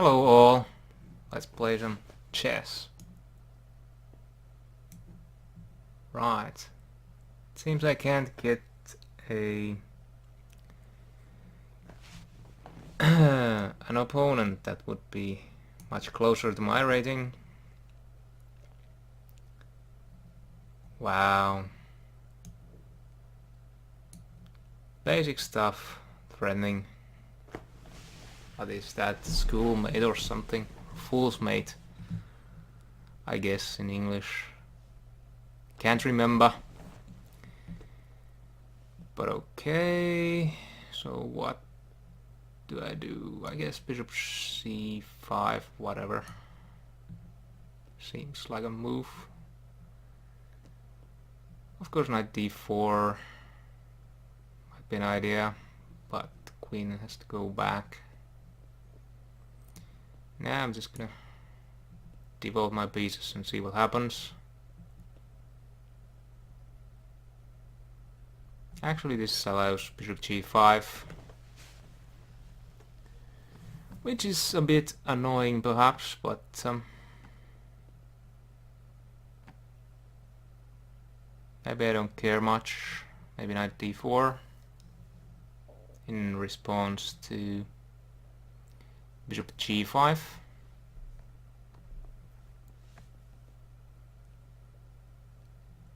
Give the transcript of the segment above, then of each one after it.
Hello all, let's play some chess. Right, it seems I can't get a an opponent that would be much closer to my rating. Wow. Basic stuff, threatening. What is that, schoolmate or something? Fool's mate, I guess in English. Can't remember. But okay, so what do I do? I guess bishop c5, whatever. Seems like a move. Of course knight d4 might be an idea, but the queen has to go back. Now I'm just gonna devote my pieces and see what happens. Actually this allows bishop g5, which is a bit annoying perhaps, but maybe I don't care much. Maybe knight d4 in response to bishop g5.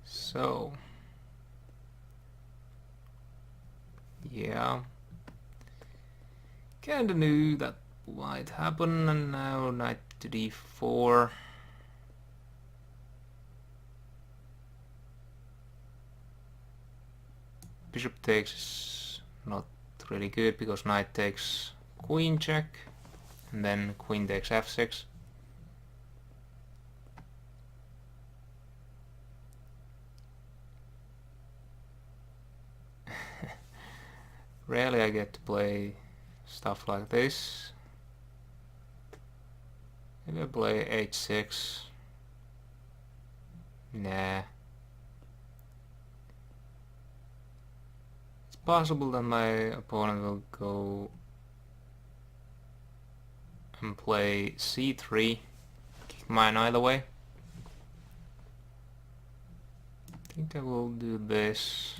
So yeah, kinda knew that might happen, and now knight to d4. Bishop takes is not really good because knight takes queen check, and then queen takes f6. Rarely I get to play stuff like this. Maybe I play h6. Nah. It's possible that my opponent will go and play c3, kick my knight away. I think I will do this.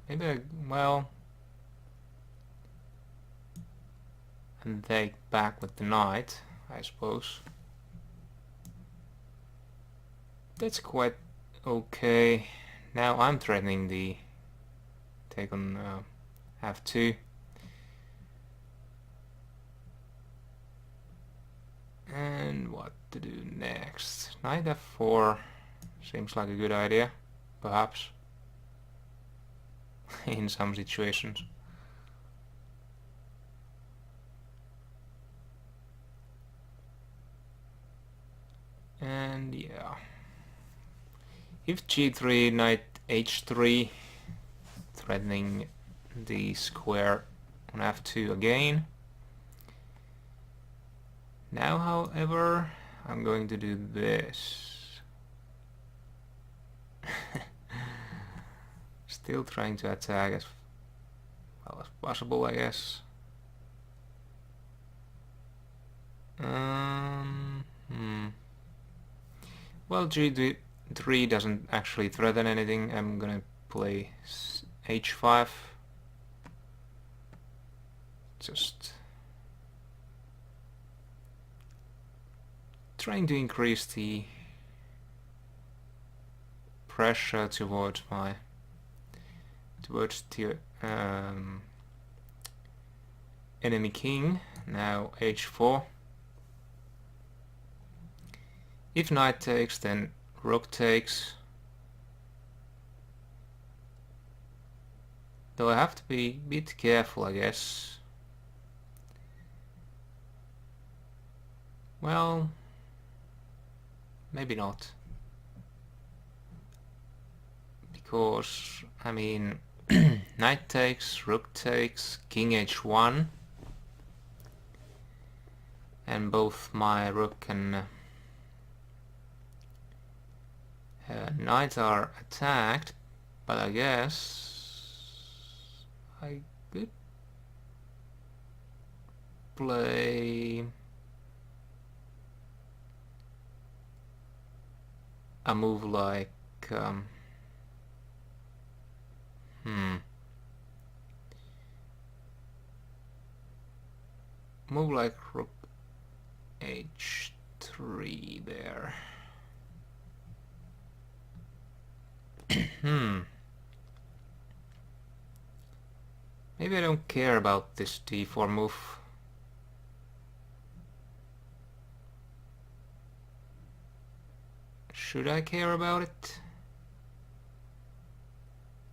Maybe well, and take back with the knight, I suppose. That's quite okay. Now I'm threatening the take on f2. And what to do next? Knight f4 seems like a good idea, perhaps. In some situations. And yeah, if g3, knight h3, threatening the square on f2 again. Now however I'm going to do this. Still trying to attack as well as possible, I guess. Well, g3 doesn't actually threaten anything. I'm gonna play h5. Just trying to increase the pressure towards the enemy king. Now h4. If knight takes, then rook takes. Though I have to be a bit careful, I guess. Well, maybe not. Because, I mean, knight takes, rook takes, king h1, and both my rook and knight are attacked, but I guess I could play a move like move like rook h3 there. Maybe I don't care about this d4 move. Should I care about it?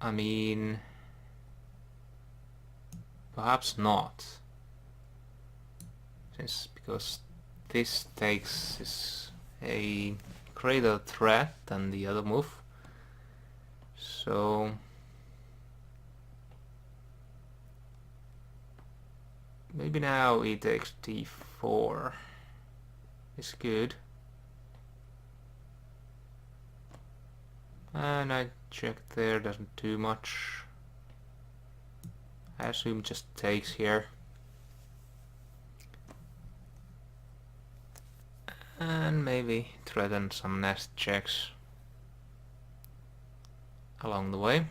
I mean, perhaps not. Because this is a greater threat than the other move. So maybe now he takes d4 is good. And I check there, doesn't do much. I assume just takes here. And maybe threaten some nest checks along the way.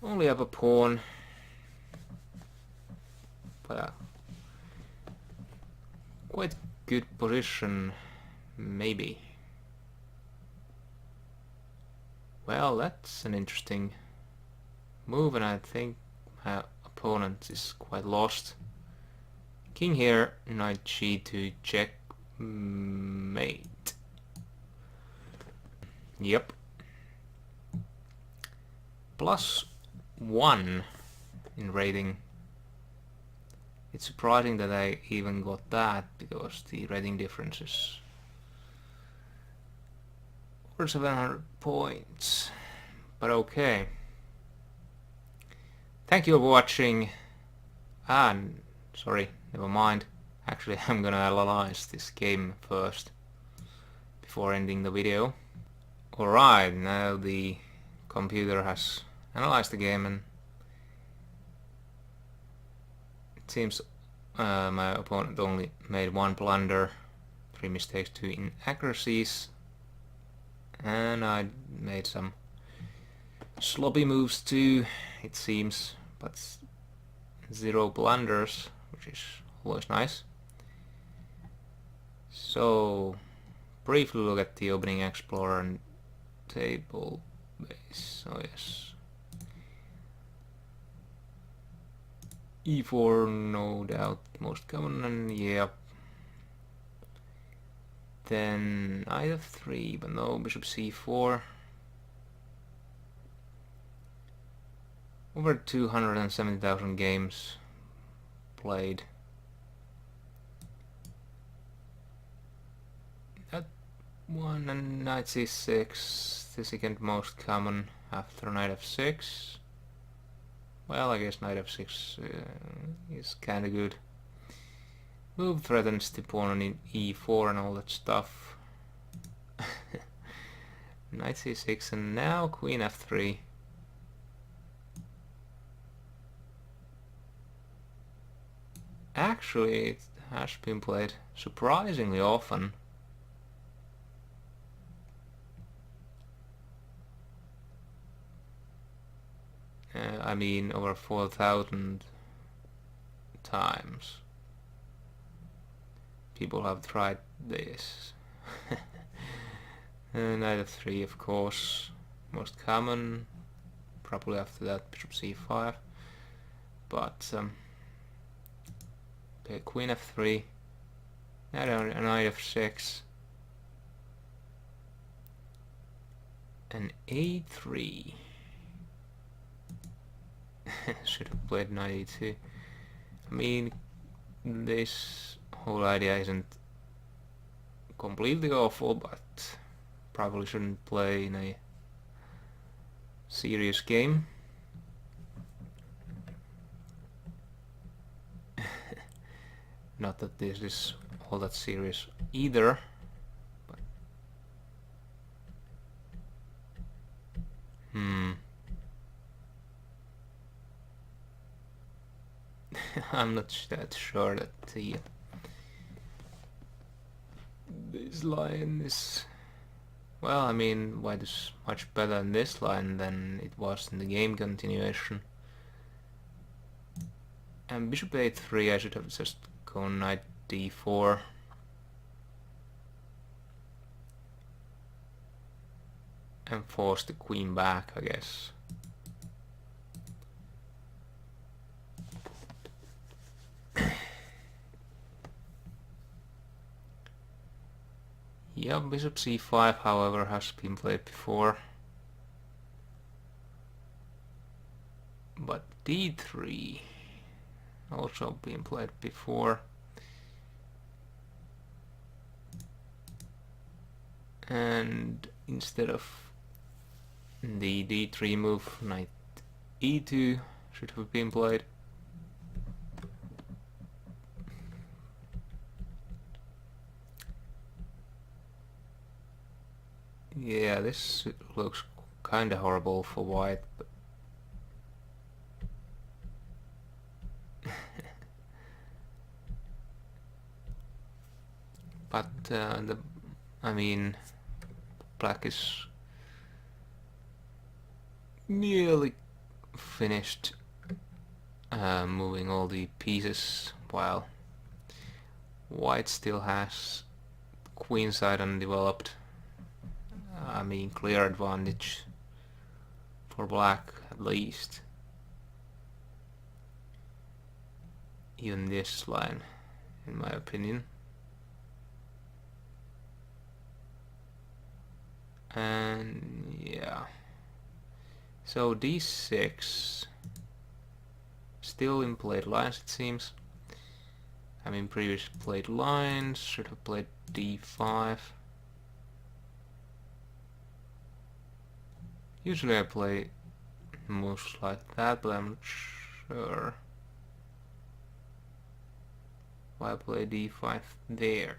Only have a pawn, but quite good position, maybe. Well, that's an interesting move, and I think my opponent is quite lost. King here, knight g2, checkmate. Yep. +1 in rating. It's surprising that I even got that, because the rating difference is over 700 points. But okay. Thank you for watching. Sorry, never mind. Actually, I'm gonna analyze this game first before ending the video. Alright, now the computer has analyzed the game, and it seems my opponent only made one blunder, 3 mistakes, 2 inaccuracies, and I made some sloppy moves too, it seems, but 0 blunders, which is always nice. So, briefly look at the opening explorer and table base. Oh yes, e4 no doubt most common, and yeah. Then knight f3, but no, bishop c4. Over 270,000 games played. That one, and knight c6, the second most common after knight f6. Well, I guess knight f6 is kinda good. Move threatens the pawn on e4 and all that stuff. Knight c6, and now queen f3. Actually, it has been played surprisingly often. I mean, over 4,000 times people have tried this. Knight f3, of course, most common. Probably after that, bishop c5. But okay, queen f3. Now knight f6. And a3. Should have played knight e2. I mean, this whole idea isn't completely awful, but probably shouldn't play in a serious game. Not that this is all that serious either. But I'm not that sure that this line is... Well, I mean, white is much better in this line than it was in the game continuation. And bishop a3, I should have just gone knight d4. And force the queen back, I guess. Yeah, bishop c5, however, has been played before. But d3 also been played before. And instead of the d3 move, knight e2 should have been played. Yeah, this looks kinda horrible for white, but I mean, black is nearly finished moving all the pieces, while white still has queen side undeveloped. I mean, clear advantage for black, at least. Even this line, in my opinion. And yeah, so d6 still in played lines, it seems. I mean, previous played lines should have played d5. Usually I play moves like that, but I'm not sure why I play d5 there.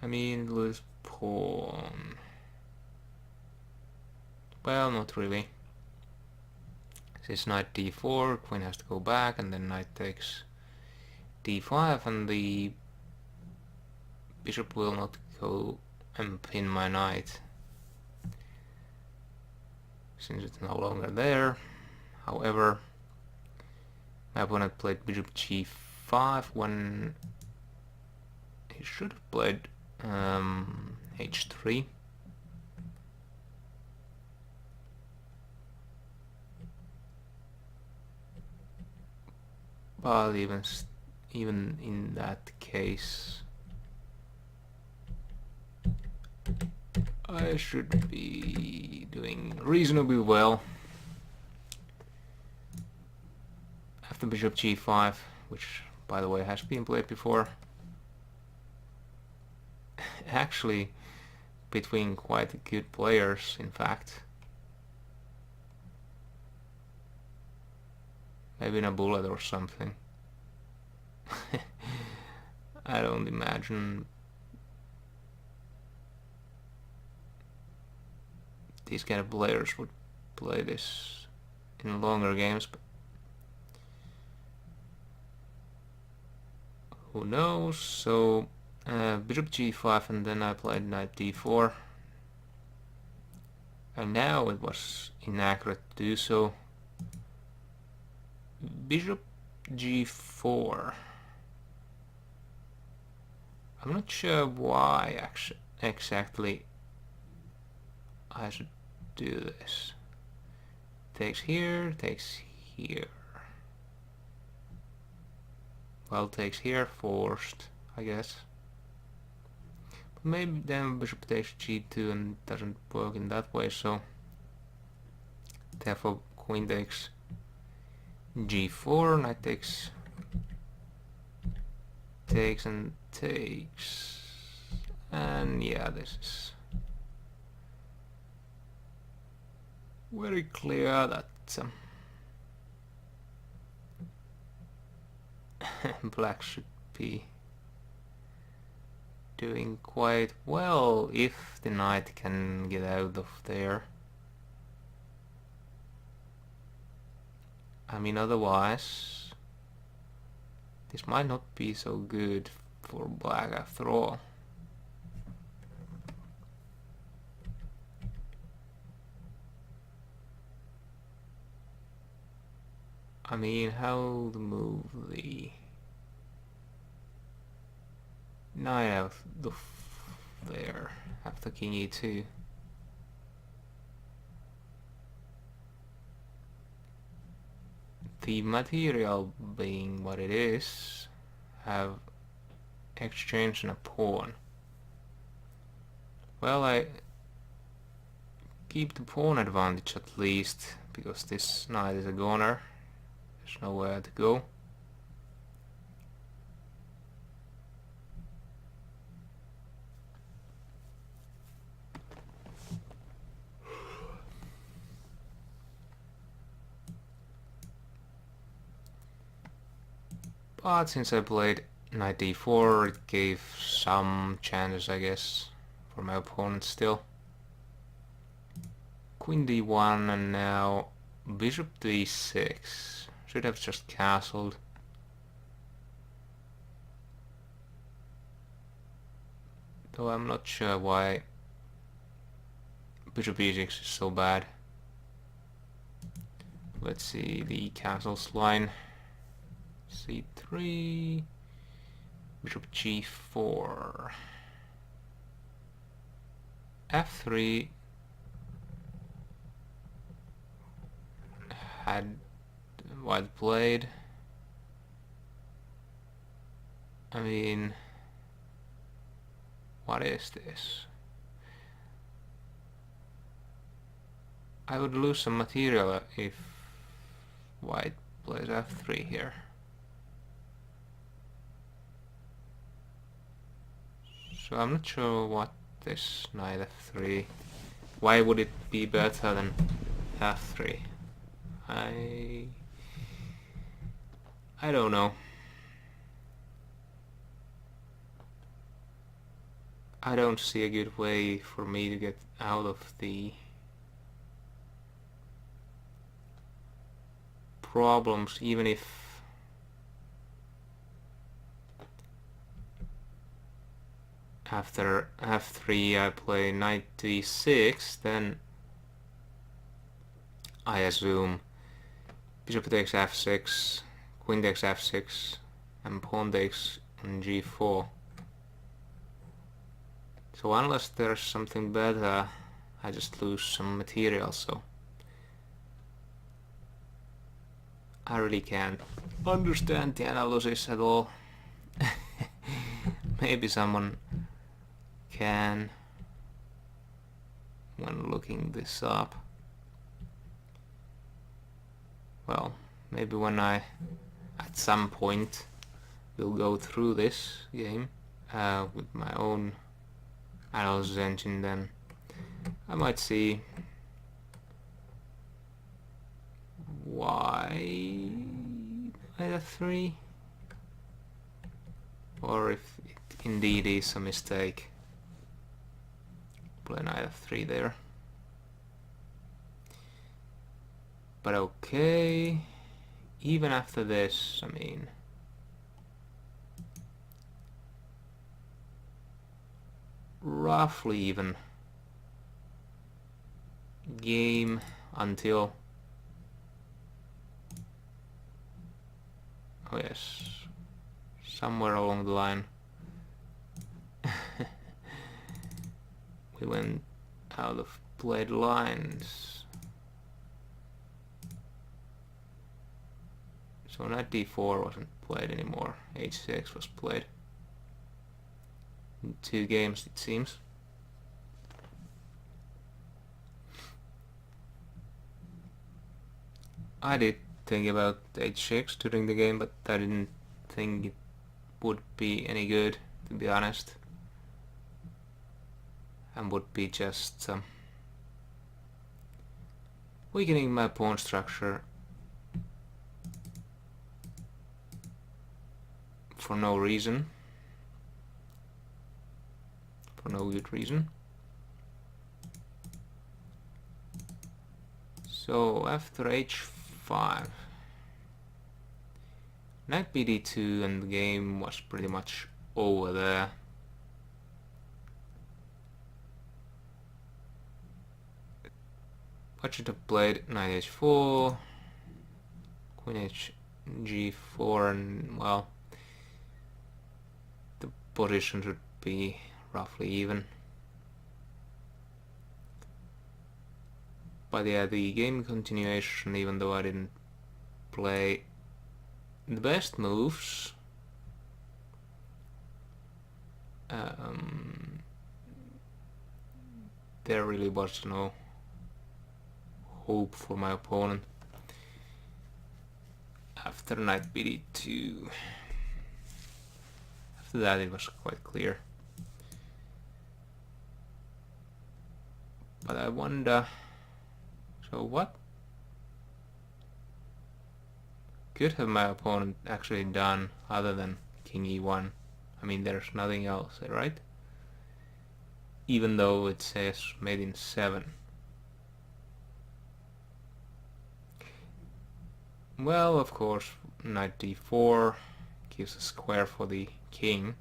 I mean, lose pawn. Well, not really. Since knight d4, queen has to go back, and then knight takes d5, and the bishop will not go and pin my knight, since it's no longer there. However, my opponent played bishop g5 when he should have played h3. But even in that case, I should be doing reasonably well. After bishop g5, which by the way has been played before, actually between quite good players, in fact. Maybe in a bullet or something. I don't imagine these kind of players would play this in longer games, but who knows. So bishop g5, and then I played knight d4, and now it was inaccurate to do so. Bishop g4. I'm not sure why exactly I should do this. Takes here, takes here. Well, takes here, forced, I guess. But maybe then bishop takes g2 and it doesn't work in that way, so therefore queen takes g4, knight takes and takes, and yeah, this is very clear that black should be doing quite well if the knight can get out of there. I mean, otherwise this might not be so good for black after all. I mean, how to move the knight out of there after king e2. The material being what it is, have exchanged a pawn. Well, I keep the pawn advantage at least, because this knight is a goner. There's nowhere to go. But since I played knight d4, it gave some chances, I guess, for my opponent still. Queen d1 and now bishop d6. Should have just castled. Though I'm not sure why bishop e6 is so bad. Let's see the castles line. c3, bishop g4, f3 had white played. I mean, what is this? I would lose some material if white plays f3 here. So I'm not sure what this knight f3. Why would it be better than f3? I don't know. I don't see a good way for me to get out of the problems, even if after f3 I play knight d6, then I assume bishop takes f6, queen takes f6, and pawn takes on g4. So unless there's something better, I just lose some material, so I really can't understand the analysis at all. Maybe someone can when looking this up. Well, maybe when I at some point will go through this game with my own analysis engine, then I might see why knight f3, or if it indeed is a mistake. Play knight f3 there. But okay, even after this, I mean, roughly even game until, oh yes, somewhere along the line we went out of played lines. So knight d4 wasn't played anymore, h6 was played. In 2 games it seems. I did think about h6 during the game, but I didn't think it would be any good, to be honest. And would be just weakening my pawn structure for no reason. for no good reason. So after h5, knight bd2, and the game was pretty much over there. What should have played? Knight h4, queen g4, and well, the position should be roughly even. But yeah, the game continuation, even though I didn't play the best moves, there really was no hope for my opponent. After knight bd2, after that it was quite clear. But I wonder, so what could have my opponent actually done other than king e1? I mean, there's nothing else, right? Even though it says made in 7. Well, of course, knight d4 gives a square for the king.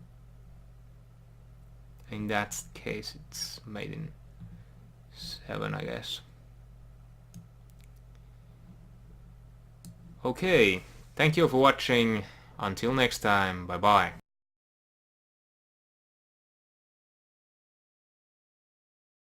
In that case, it's made in 7, I guess. Okay, thank you for watching. Until next time, bye bye.